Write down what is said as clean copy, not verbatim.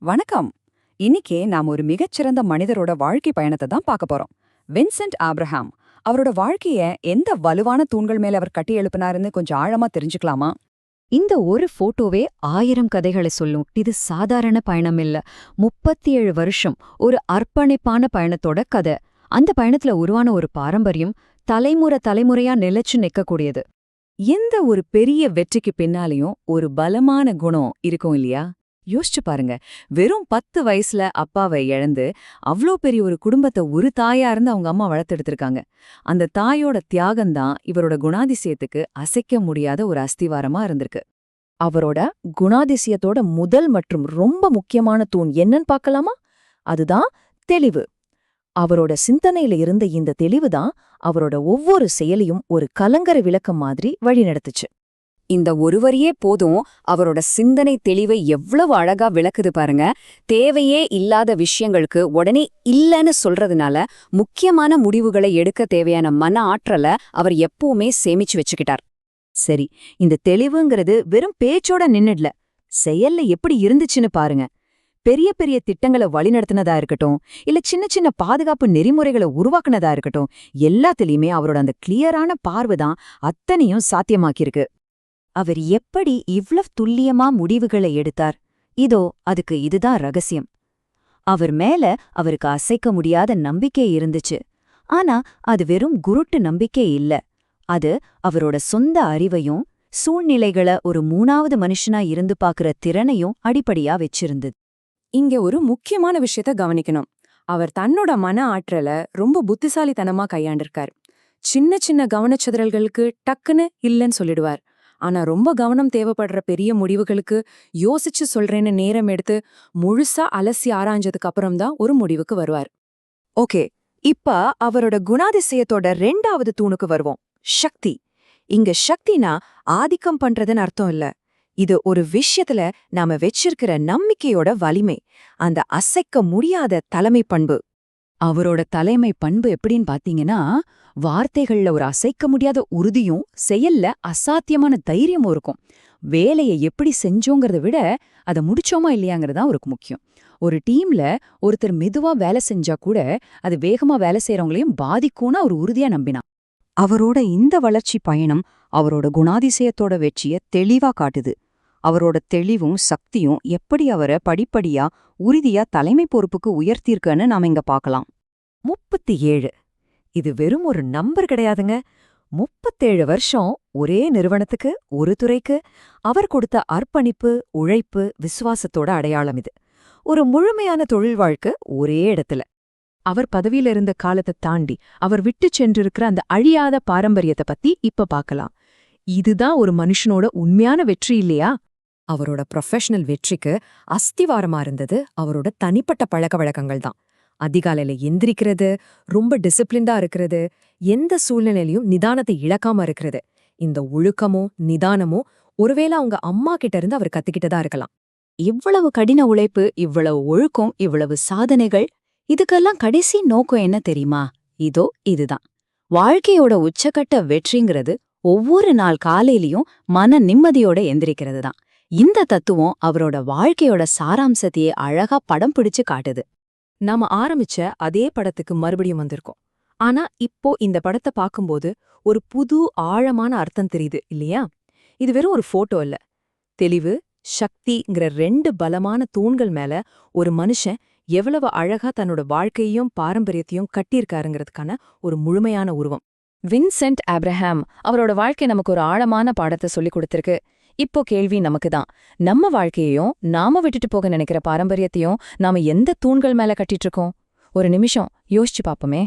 வணக்கம். இன்னைக்கு நாம ஒரு மிகச்சிறந்த மனிதரோட வாழ்க்கை பயணத்தை தான் பார்க்க போறோம். Vincent Abraham. அவரோட வாழ்க்கைய எந்த வலுவான தூண்கள் மேல அவர் கட்டி எழுப்பினாருன்னு கொஞ்சம் ஆழமா தெரிஞ்சுக்கலாமா? இந்த ஒரு போட்டோவே 1000 கதைகளை சொல்லும். இது சாதாரண பயணம் இல்ல. 37 வருஷம் ஒரு அர்ப்பணிப்பான பயணத்தோட கதை. அந்த பயணத்துல உருவான ஒரு பாரம்பரியம் தலைமுறையா நிலைச்சு நிக்கக்கூடியது. எந்த ஒரு பெரிய வெற்றிக்கு பின்னாலையும் ஒரு பலமான குணம் இருக்கும் இல்லையா? யோசிச்சு பாருங்க. வெறும் 10 வயசுல அப்பாவை இழந்து அவ்ளோ பெரிய ஒரு குடும்பத்தை ஒரு தாயா இருந்து அவங்க அம்மா வளர்த்தெடுத்திருக்காங்க. அந்த தாயோட தியாகம்தான் இவரோட குணாதிசயத்துக்கு அசைக்க முடியாத ஒரு அஸ்திவாரமா இருந்திருக்கு. அவரோட குணாதிசயத்தோட முதல் மற்றும் ரொம்ப முக்கியமான தூண் என்னன்னு பார்க்கலாமா? அதுதான் தெளிவு. அவரோட சிந்தனையில இருந்த இந்த தெளிவுதான் அவரோட ஒவ்வொரு செயலையும் ஒரு கலங்கரை விளக்கம் மாதிரி வழிநடத்துச்சு. இந்த ஒருவரியே போதும் அவரோட சிந்தனை தெளிவை எவ்வளவு அழகா விளக்குது பாருங்க. தேவையே இல்லாத விஷயங்களுக்கு உடனே இல்லன்னு சொல்றதுனால முக்கியமான முடிவுகளை எடுக்க தேவையான மன ஆற்றலை அவர் எப்பவுமே சேமிச்சு வச்சுக்கிட்டார். சரி, இந்த தெளிவுங்கிறது வெறும் பேச்சோட நின்னுடல, செயல்ல எப்படி இருந்துச்சுன்னு பாருங்க. பெரிய பெரிய திட்டங்களை வழிநடத்தினதா இருக்கட்டும், இல்ல சின்ன சின்ன பாதுகாப்பு நெறிமுறைகளை உருவாக்குனதா இருக்கட்டும், எல்லாத்துலயுமே அவரோட அந்த கிளியரான பார்வைதான் அத்தனையும் சாத்தியமாக்கியிருக்கு. அவர் எப்படி இவ்வளவு துல்லியமா முடிவுகளை எடுத்தார்? அதுக்கு இதுதான் ரகசியம். அவர் மேல அவருக்கு அசைக்க முடியாத நம்பிக்கை இருந்துச்சு. ஆனா அது வெறும் குருட்டு நம்பிக்கை இல்ல. அது அவரோட சொந்த அறிவையும் சூழ்நிலைகளை ஒரு மூணாவது மனுஷனா இருந்து பாக்குற திறனையும் அடிப்படையா வச்சிருந்தது. இங்க ஒரு முக்கியமான விஷயத்த கவனிக்கணும். அவர் தன்னோட மன ஆற்றல ரொம்ப புத்திசாலித்தனமா கையாண்டிருக்கார். சின்ன சின்ன கவனச்சிதறல்களுக்கு டக்குன்னு இல்லன்னு சொல்லிடுவார். ஆனா ரொம்ப கவனம் தேவைப்படுற பெரிய முடிவுகளுக்கு யோசிச்சு சொல்றேன்னு நேரம் எடுத்து முழுசா அலசி ஆராய்ஞ்சதுக்கு அப்புறம்தான் ஒரு முடிவுக்கு வருவார். ஓகே, இப்ப அவரோட குணாதிசயத்தோட 2வது தூணுக்கு வருவோம். சக்தி. இங்க சக்தினா ஆதிக்கம் பண்றதுன்னு அர்த்தம் இல்ல. இது ஒரு விஷயத்துல நாம வச்சிருக்கிற நம்பிக்கையோட வலிமை, அந்த அசைக்க முடியாத தலைமை பண்பு. அவரோட தலைமை பண்பு எப்படின்னு பாத்தீங்கன்னா, வார்த்தைகள்ல ஒரு அசைக்க முடியாத உறுதியும் செயல்ல அசாத்தியமான தைரியமும் இருக்கும். வேலையை எப்படி செஞ்சோங்கிறத விட அதை முடிச்சோமா இல்லையாங்கிறதா அவருக்கு முக்கியம். ஒரு டீம்ல ஒருத்தர் மெதுவா வேலை செஞ்சா கூட அது வேகமா வேலை செய்யறவங்களையும் பாதிக்கும்னு அவர் உறுதியா நம்பினார். அவரோட இந்த வளர்ச்சி பயணம் அவரோட குணாதிசயத்தோட வெற்றிய தெளிவா காட்டுது. அவரோட தெளிவும் சக்தியும் எப்படி அவரை படிப்படியா உறுதியா தலைமை பொறுப்புக்கு உயர்த்தியிருக்குன்னு நாம இங்க பார்க்கலாம். 37. இது வெறும் ஒரு நம்பர் கிடையாதுங்க. 37 வருஷம் ஒரே நிறுவனத்துக்கு, ஒரு துறைக்கு அவர் கொடுத்த அர்ப்பணிப்பு, உழைப்பு, விசுவாசத்தோட அடையாளம் இது. ஒரு முழுமையான தொழில் வாழ்க்கை ஒரே இடத்துல. அவர் பதவியில இருந்த காலத்தை தாண்டி அவர் விட்டு சென்றிருக்கிற அந்த அழியாத பாரம்பரியத்தை பத்தி இப்ப பார்க்கலாம். இதுதான் ஒரு மனுஷனோட உண்மையான வெற்றி இல்லையா? அவரோட ப்ரொஃபஷனல் வெற்றிக்கு அஸ்திவாரமா இருந்தது அவரோட தனிப்பட்ட பழக்க வழக்கங்கள் தான். அதிகாலையில எந்திரிக்கிறது, ரொம்ப டிசிப்ளின்டா இருக்கிறது, எந்த சூழ்நிலையிலையும் நிதானத்தை இழக்காம இருக்கிறது. இந்த ஒழுக்கமும் நிதானமும் ஒருவேளை அவங்க அம்மா கிட்ட இருந்து அவர் கத்துக்கிட்டதா இருக்கலாம். இவ்வளவு கடின உழைப்பு, இவ்வளவு ஒழுக்கம், இவ்வளவு சாதனைகள், இதுக்கெல்லாம் கடைசி நோக்கம் என்ன தெரியுமா? இதுதான். வாழ்க்கையோட உச்சக்கட்ட வெற்றிங்கிறது ஒவ்வொரு நாள் காலையிலயும் மன நிம்மதியோட எந்திரிக்கிறது தான். இந்த தத்துவம் அவரோட வாழ்க்கையோட சாராம்சத்தையே அழகா படம் பிடிச்சு காட்டுது. நாம ஆரம்பிச்ச அதே படத்துக்கு மறுபடியும் வந்திருக்கோம். ஆனா இப்போ இந்த படத்தை பார்க்கும்போது ஒரு புது ஆழமான அர்த்தம் தெரியுது இல்லையா? இது வெறும் ஒரு போட்டோ இல்ல. தெளிவு, சக்திங்கிற 2 பலமான தூண்கள் மேல ஒரு மனுஷன் எவ்வளவு அழகா தன்னோட வாழ்க்கையையும் பாரம்பரியத்தையும் கட்டியிருக்காருங்கிறதுக்கான ஒரு முழுமையான உருவம். வின்சென்ட் ஆப்ரஹாம் அவரோட வாழ்க்கை நமக்கு ஒரு ஆழமான பாடத்தை சொல்லிக் கொடுத்திருக்கு. இப்போ கேள்வி நமக்கு தான். நம்ம வாழ்க்கையையும் நாம விட்டுட்டு போக நினைக்கிற பாரம்பரியத்தையும் நாம எந்த தூண்கள் மேல கட்டிட்டு இருக்கோம்? ஒரு நிமிஷம் யோசிச்சு பாப்போமே.